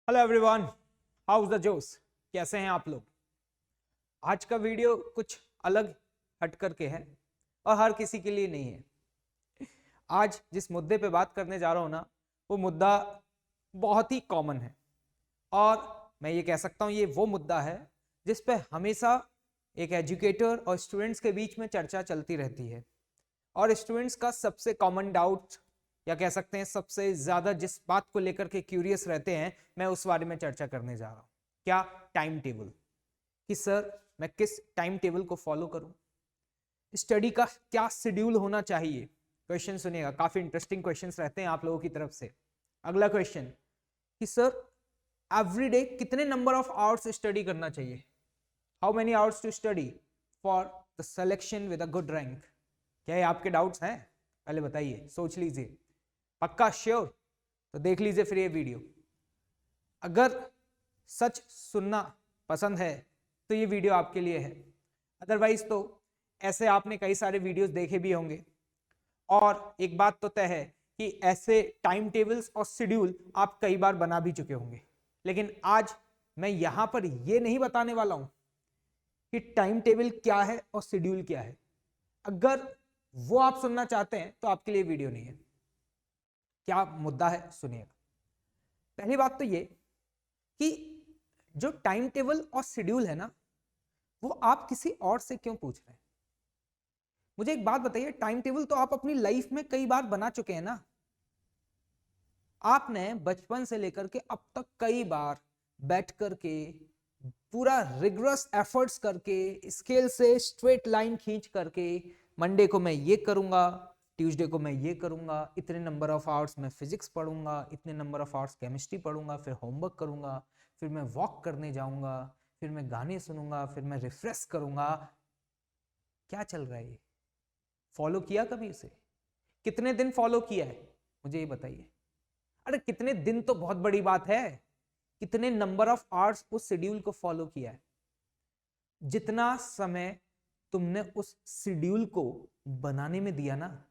Hello everyone, house the जोश। कैसे हैं आप लोग? आज का वीडियो कुछ अलग हट करके है और हर किसी के लिए नहीं है। आज जिस मुद्दे पे बात करने जा रहा हूं ना, वो मुद्दा बहुत ही कॉमन है और मैं ये कह सकता हूं ये वो मुद्दा है जिस पे हमेशा एक एजुकेटर और स्टूडेंट्स के बीच में चर्चा चलती रहती है। और स्टूडेंट्स का सबसे कॉमन डाउट या कह सकते हैं सबसे ज्यादा जिस बात को लेकर के क्यूरियस रहते हैं, मैं उस बारे में चर्चा करने जा रहा हूं। क्या? Time table. कि सर मैं किस टाइम टेबल को फॉलो करूं, स्टडी का क्या शेड्यूल होना चाहिए। क्वेश्चन सुनिएगा, काफी इंटरेस्टिंग क्वेश्चंस रहते हैं आप लोगों की तरफ से। अगला क्वेश्चन कि सर एवरी डे कितने नंबर ऑफ आवर्स स्टडी करना चाहिए, how many hours to study for the selection with a good rank. क्या ये आपके डाउट्स हैं? पहले बताइए, सोच लीजिए। पक्का श्योर? तो देख लीजिए फिर ये वीडियो। अगर सच सुनना पसंद है तो ये वीडियो आपके लिए है, अदरवाइज तो ऐसे आपने कई सारे वीडियोस देखे भी होंगे। और एक बात तो तय है कि ऐसे टाइम टेबल्स और शेड्यूल आप कई बार बना भी चुके होंगे। लेकिन आज मैं यहां पर ये नहीं बताने वाला हूं कि टाइम टेबल क्या है और शेड्यूल क्या है। अगर वो आप सुनना चाहते हैं तो आपके लिए वीडियो नहीं है। क्या मुद्दा है सुनिएगा। पहली बात तो ये कि जो टाइम टेबल और शेड्यूल है ना, वो आप किसी और से क्यों पूछ रहे हैं? मुझे एक बात बताइए, टाइम टेबल तो आप अपनी लाइफ में कई बार बना चुके हैं ना। आपने बचपन से लेकर के अब तक कई बार बैठ करके पूरा रिगरस एफर्ट्स करके स्केल से स्ट्रेट लाइन खींच करके मंडे को मैं ये करूंगा, ट्यूसडे को मैं ये करूंगा, इतने नंबर ऑफ आवर्स मैं फिजिक्स पढ़ूंगा, इतने नंबर ऑफ आवर्स केमिस्ट्री पढ़ूंगा, फिर होमवर्क करूंगा, फिर मैं वॉक करने जाऊंगा, फिर मैं गाने सुनूंगा, फिर मैं रिफ्रेश करूंगा। क्या चल रहा है ये? फॉलो किया कभी उसे? कितने दिन फॉलो किया है मुझे ये बताइए। अरे कितने दिन तो बहुत बड़ी बात है, कितने नंबर ऑफ आवर्स उस शेड्यूल को फॉलो किया है। जितना समय तुमने उस शेड्यूल को बनाने में दिया ना,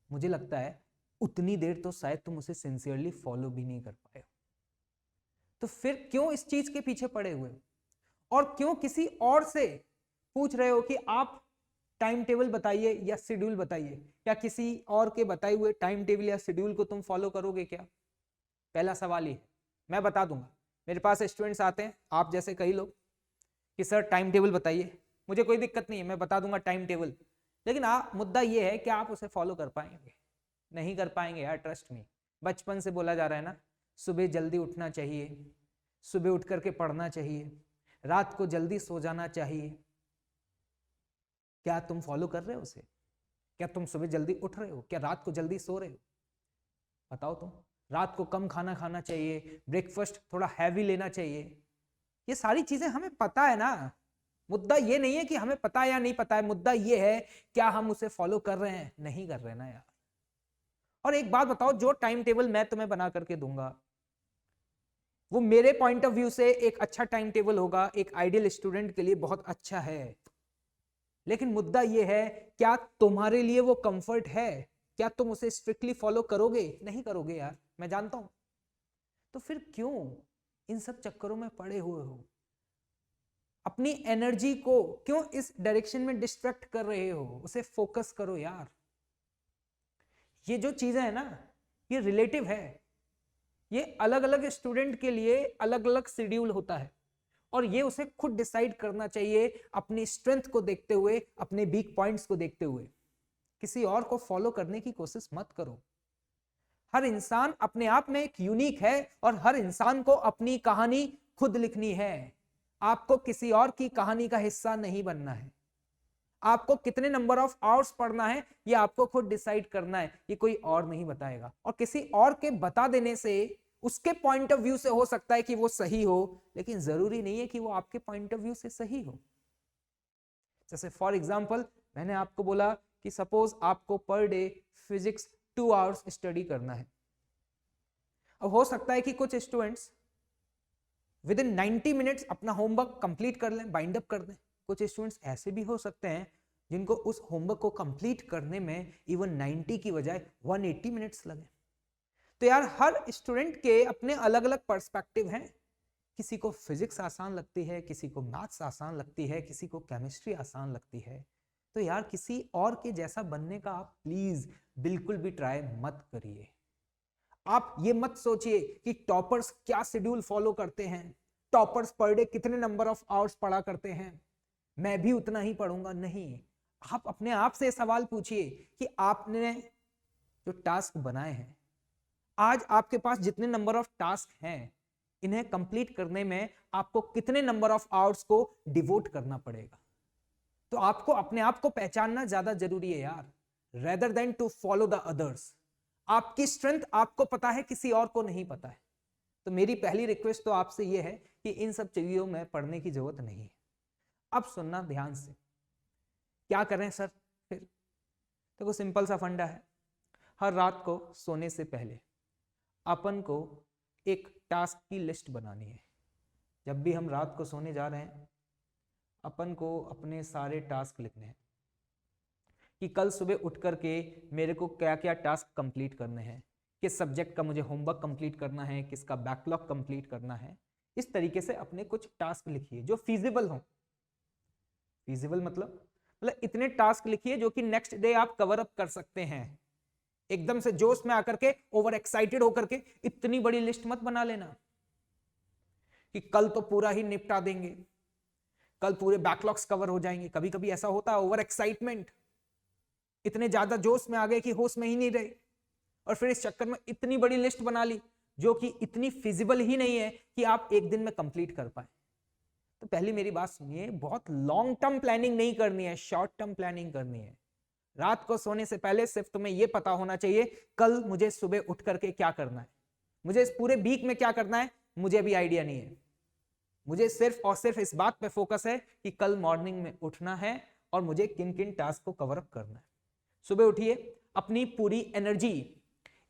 मुझे लगता है उतनी देर तो शायद तुम उसे सिंसियरली फॉलो भी नहीं कर पाए। तो फिर क्यों इस चीज के पीछे पड़े हुए हो? और क्यों किसी और से पूछ रहे हो कि आप टाइम टेबल बताइए या शेड्यूल बताइए? क्या किसी और के बताए हुए टाइम टेबल या शेड्यूल को तुम फॉलो करोगे क्या? पहला सवाल ये है। मैं बता दूंगा, मेरे पास स्टूडेंट्स आते हैं आप जैसे कई लोग कि सर टाइम टेबल बताइए। मुझे कोई दिक्कत नहीं है, मैं बता दूंगा टाइम टेबल। लेकिन मुद्दा ये है कि आप उसे फॉलो कर पाएंगे? नहीं कर पाएंगे यार, ट्रस्ट मी। बचपन से बोला जा रहा है ना, सुबह जल्दी उठना चाहिए, सुबह उठ करके पढ़ना चाहिए, रात को जल्दी सो जाना चाहिए। क्या तुम फॉलो कर रहे हो उसे? क्या तुम सुबह जल्दी उठ रहे हो? क्या रात को जल्दी सो रहे हो? बताओ तुम। रात को कम खाना खाना चाहिए, ब्रेकफास्ट थोड़ा हैवी लेना चाहिए। ये सारी चीजें हमें पता है ना। मुद्दा ये नहीं है कि हमें पता है या नहीं पता है, मुद्दा ये है क्या हम उसे फॉलो कर रहे हैं? नहीं कर रहे ना यार। और एक बात बताओ, जो टाइम टेबल मैं तुम्हें बना करके दूंगा वो मेरे पॉइंट ऑफ व्यू से एक अच्छा टाइम टेबल होगा, एक आइडियल स्टूडेंट के लिए बहुत अच्छा है। लेकिन मुद्दा यह है, क्या तुम्हारे लिए वो कंफर्ट है? क्या तुम उसे स्ट्रिक्टली फॉलो करोगे? नहीं करोगे यार, मैं जानता हूं। तो फिर क्यों इन सब चक्करों में पड़े हुए हो? अपनी एनर्जी को क्यों इस डायरेक्शन में डिस्ट्रैक्ट कर रहे हो? उसे फोकस करो यार। ये जो चीजें है ना, ये रिलेटिव है। ये अलग अलग स्टूडेंट के लिए अलग अलग शेड्यूल होता है और ये उसे खुद डिसाइड करना चाहिए अपनी स्ट्रेंथ को देखते हुए, अपने वीक पॉइंट्स को देखते हुए। किसी और को फॉलो करने की कोशिश मत करो। हर इंसान अपने आप में एक यूनिक है और हर इंसान को अपनी कहानी खुद लिखनी है। आपको किसी और की कहानी का हिस्सा नहीं बनना है। आपको कितने नंबर ऑफ आवर्स पढ़ना है ये आपको खुद डिसाइड करना है, ये कोई और नहीं बताएगा। और किसी और के बता देने से उसके पॉइंट ऑफ व्यू से हो सकता है कि वो सही हो, लेकिन जरूरी नहीं है कि वो आपके पॉइंट ऑफ व्यू से सही हो। जैसे फॉर एग्जांपल मैंने आपको बोला कि सपोज आपको per day physics 2 hours study करना है। अब हो सकता है कि कुछ स्टूडेंट्स विद इन 90 मिनट्स अपना होमवर्क कंप्लीट कर लें, बाइंड अप कर दें। कुछ स्टूडेंट्स ऐसे भी हो सकते हैं जिनको उस होमवर्क को कंप्लीट करने में इवन 90 की बजाय 180 मिनट्स लगे। तो यार हर स्टूडेंट के अपने अलग अलग पर्सपेक्टिव हैं। किसी को फिजिक्स आसान लगती है, किसी को मैथ्स आसान लगती है, किसी को केमिस्ट्री आसान लगती है। तो यार किसी और के जैसा बनने का आप प्लीज बिल्कुल भी ट्राई मत करिए। आप ये मत सोचिए कि टॉपर्स क्या शेड्यूल फॉलो करते हैं, टॉपर्स पर डे कितने नंबर ऑफ आवर्स पढ़ा करते हैं, मैं भी उतना ही पढ़ूंगा। नहीं, आप अपने आप से सवाल पूछिए कि आपने जो टास्क बनाए हैं, आज आपके पास जितने नंबर ऑफ टास्क हैं, इन्हें कंप्लीट करने में आपको कितने नंबर ऑफ आवर्स को डिवोट करना पड़ेगा। तो आपको अपने आप को पहचानना ज्यादा जरूरी है यार, rather than to follow the others. आपकी स्ट्रेंथ आपको पता है, किसी और को नहीं पता है। तो मेरी पहली रिक्वेस्ट तो आपसे यह है कि इन सब चीजों में पढ़ने की जरूरत नहीं है। अब सुनना ध्यान से, क्या करें सर फिर? देखो सिंपल सा फंडा है, हर रात को सोने से पहले अपन को एक टास्क की लिस्ट बनानी है। जब भी हम रात को सोने जा रहे हैं, अपन को अपने सारे टास्क लिखने हैं कि कल सुबह उठ करके मेरे को क्या क्या टास्क कंप्लीट करने हैं, किस सब्जेक्ट का मुझे होमवर्क कंप्लीट करना है, किसका बैकलॉग कंप्लीट करना है। इस तरीके से अपने कुछ टास्क लिखिए जो फीजिबल हो। फीजिबल मतलब इतने टास्क लिखिए जो कि नेक्स्ट डे आप कवर अप कर सकते हैं। एकदम से जोश में आकर के, ओवर एक्साइटेड होकर के इतनी बड़ी लिस्ट मत बना लेना कि कल तो पूरा ही निपटा देंगे, कल पूरे बैकलॉग्स कवर हो जाएंगे। कभी कभी ऐसा होता है, ओवर एक्साइटमेंट, इतने ज्यादा जोश में आ गए कि होश में ही नहीं रहे, और फिर इस चक्कर में इतनी बड़ी लिस्ट बना ली जो कि इतनी फिजिबल ही नहीं है कि आप एक दिन में कंप्लीट कर पाए। तो पहली मेरी बात सुनिए, बहुत लॉन्ग टर्म प्लानिंग नहीं करनी है, शॉर्ट टर्म प्लानिंग करनी है। रात को सोने से पहले सिर्फ तुम्हें यह पता होना चाहिए कल मुझे सुबह उठ करके क्या करना है, मुझे इस पूरे वीक में क्या करना है मुझे अभी आइडिया नहीं है। मुझे सिर्फ और सिर्फ इस बात पे फोकस है कि कल मॉर्निंग में उठना है और मुझे किन किन टास्क को कवर अप करना है। सुबह उठिए, अपनी पूरी एनर्जी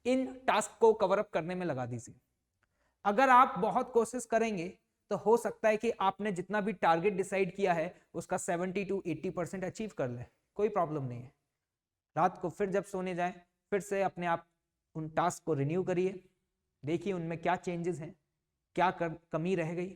इन टास्क को कवर अप करने में लगा दीजिए। अगर आप बहुत कोशिश करेंगे तो हो सकता है कि आपने जितना भी टारगेट डिसाइड किया है उसका 70 to 80% अचीव कर ले, कोई प्रॉब्लम नहीं है। रात को फिर जब सोने जाएं, फिर से अपने आप उन टास्क को रिन्यू करिए, देखिए उनमें क्या चेंजेस हैं, क्या कमी रह गई,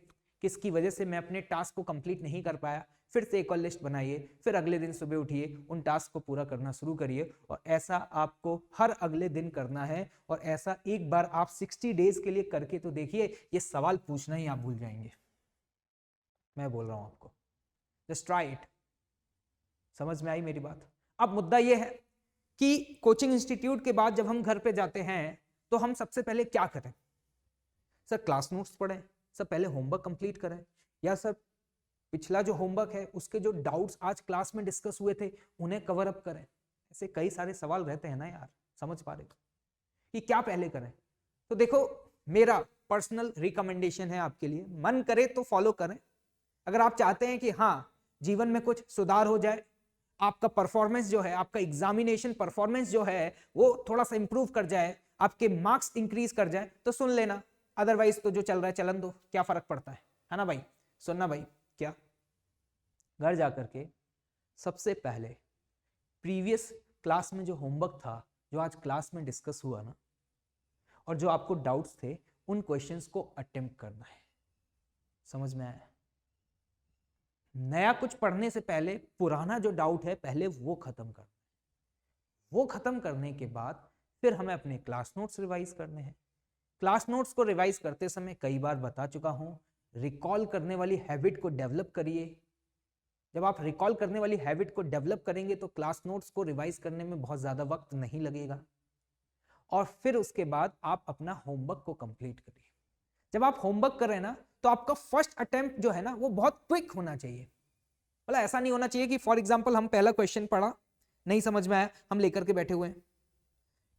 किसकी वजह से मैं अपने टास्क को कंप्लीट नहीं कर पाया। फिर से एक और लिस्ट बनाइए, फिर अगले दिन सुबह उठिए, उन टास्क को पूरा करना शुरू करिए। और ऐसा आपको हर अगले दिन करना है, और ऐसा एक बार आप 60 डेज के लिए करके तो देखिए, ये सवाल पूछना ही आप भूल जाएंगे। मैं बोल रहा हूं आपको, जस्ट ट्राई इट। समझ में आई मेरी बात? अब मुद्दा यह है कि कोचिंग इंस्टीट्यूट के बाद जब हम घर पे जाते हैं तो हम सबसे पहले क्या करें? सर क्लास नोट्स पढ़ें, सर पहले होमवर्क कंप्लीट करें, या सर पिछला जो होमवर्क है उसके जो डाउट्स आज क्लास में डिस्कस हुए थे उन्हें कवर अप करें। ऐसे कई सारे सवाल रहते हैं ना यार, समझ पा रहे हो कि क्या पहले करें? तो देखो, मेरा पर्सनल रिकमेंडेशन है आपके लिए, मन करे तो फॉलो करें। अगर आप चाहते हैं कि हाँ जीवन में कुछ सुधार हो जाए, आपका परफॉर्मेंस जो है, आपका एग्जामिनेशन परफॉर्मेंस जो है वो थोड़ा सा इंप्रूव कर जाए, आपके मार्क्स इंक्रीज कर जाए, तो सुन लेना। अदरवाइज तो जो चल रहा है चलन दो, क्या फर्क पड़ता है ना भाई? सुनना भाई, क्या घर जाकर के सबसे पहले प्रीवियस क्लास में जो होमवर्क था, जो आज क्लास में डिस्कस हुआ ना, और जो आपको डाउट्स थे, उन क्वेश्चंस को अटेम्प्ट करना है। समझ में आया? नया कुछ पढ़ने से पहले पुराना जो डाउट है पहले वो खत्म करना है। वो खत्म करने के बाद फिर हमें अपने क्लास नोट्स रिवाइज करने हैं। क्लास नोट्स को रिवाइज करते समय कई बार बता चुका हूं, रिकॉल करने वाली हैबिट को डेवलप करिए। जब आप रिकॉल करने वाली हैबिट को डेवलप करेंगे तो क्लास नोट्स को रिवाइज करने में बहुत ज्यादा वक्त नहीं लगेगा। और फिर उसके बाद आप अपना होमवर्क को कंप्लीट करिए। जब आप होमवर्क करें ना, तो आपका फर्स्ट अटेम्प्ट जो है ना वो बहुत क्विक होना चाहिए। मतलब ऐसा नहीं होना चाहिए कि फॉर एग्जांपल हम पहला क्वेश्चन पढ़ा, नहीं समझ में आया, हम लेकर के बैठे हुए हैं,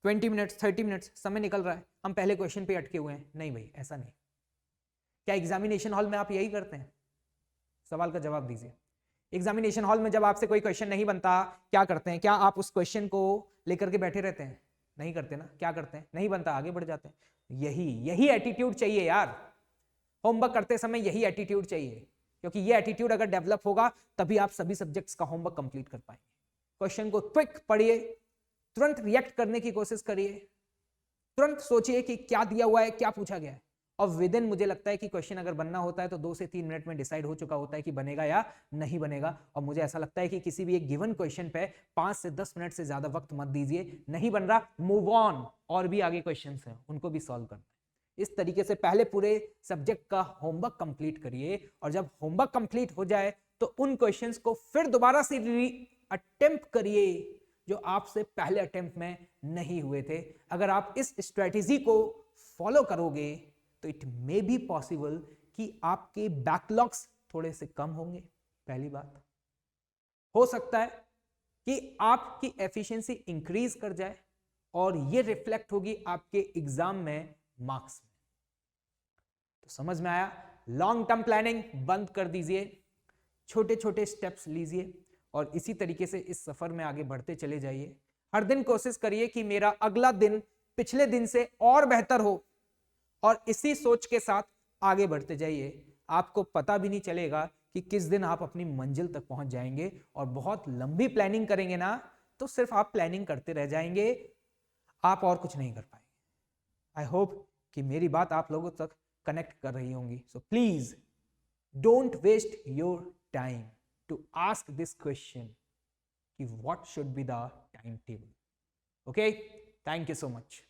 20 मिनट्स 30 मिनट्स समय निकल रहा है, हम पहले क्वेश्चन पे अटके हुए हैं। नहीं भाई, ऐसा नहीं। क्या एग्जामिनेशन हॉल में आप यही करते हैं? सवाल का जवाब दीजिए। एग्जामिनेशन हॉल में जब आपसे कोई क्वेश्चन नहीं बनता, क्या करते हैं? क्या आप उस क्वेश्चन को लेकर के बैठे रहते हैं? नहीं करते ना। क्या करते हैं? नहीं बनता, आगे बढ़ जाते हैं। यही एटीट्यूड चाहिए यार, होमवर्क करते समय यही एटीट्यूड चाहिए, क्योंकि ये एटीट्यूड अगर डेवलप होगा तभी आप सभी सब्जेक्ट्स का होमवर्क कंप्लीट कर पाएंगे। क्वेश्चन को क्विक पढ़िए, तुरंत रिएक्ट करने की कोशिश करिए, तुरंत सोचिए कि क्या दिया हुआ है, क्या पूछा गया है, और विद इन मुझे लगता है कि क्वेश्चन अगर बनना होता है तो 2 से 3 मिनट में डिसाइड हो चुका होता है कि बनेगा या नहीं बनेगा। और मुझे ऐसा लगता है कि किसी भी एक गिवन क्वेश्चन पे 5 से 10 मिनट से ज्यादा वक्त मत दीजिए। नहीं बन रहा, मूव ऑन, और भी आगे क्वेश्चंस हैं उनको भी सॉल्व करना है। इस तरीके से पहले पूरे सब्जेक्ट का होमवर्क कंप्लीट करिए, और जब होमवर्क कंप्लीट हो जाए तो उन क्वेश्चंस को फिर दोबारा से अटेम्प्ट करिए जो आपसे पहले अटेम्प्ट में नहीं हुए थे। अगर आप इस स्ट्रेटेजी को फॉलो करोगे तो इट मे बी पॉसिबल कि आपके बैकलॉग्स थोड़े से कम होंगे। पहली बात, हो सकता है कि आपकी एफिशिएंसी इंक्रीज कर जाए और ये रिफ्लेक्ट होगी आपके एग्जाम में, मार्क्स में। तो समझ में आया? लॉन्ग टर्म प्लानिंग बंद कर दीजिए, छोटे छोटे स्टेप्स लीजिए और इसी तरीके से इस सफर में आगे बढ़ते चले जाइए। हर दिन कोशिश करिए कि मेरा अगला दिन पिछले दिन से और बेहतर हो, और इसी सोच के साथ आगे बढ़ते जाइए। आपको पता भी नहीं चलेगा कि किस दिन आप अपनी मंजिल तक पहुंच जाएंगे। और बहुत लंबी प्लानिंग करेंगे ना तो सिर्फ आप प्लानिंग करते रह जाएंगे, आप और कुछ नहीं कर पाएंगे। आई होप कि मेरी बात आप लोगों तक कनेक्ट कर रही होंगी। So please don't waste your time to ask this question कि what should be the time table. Okay, thank you so much.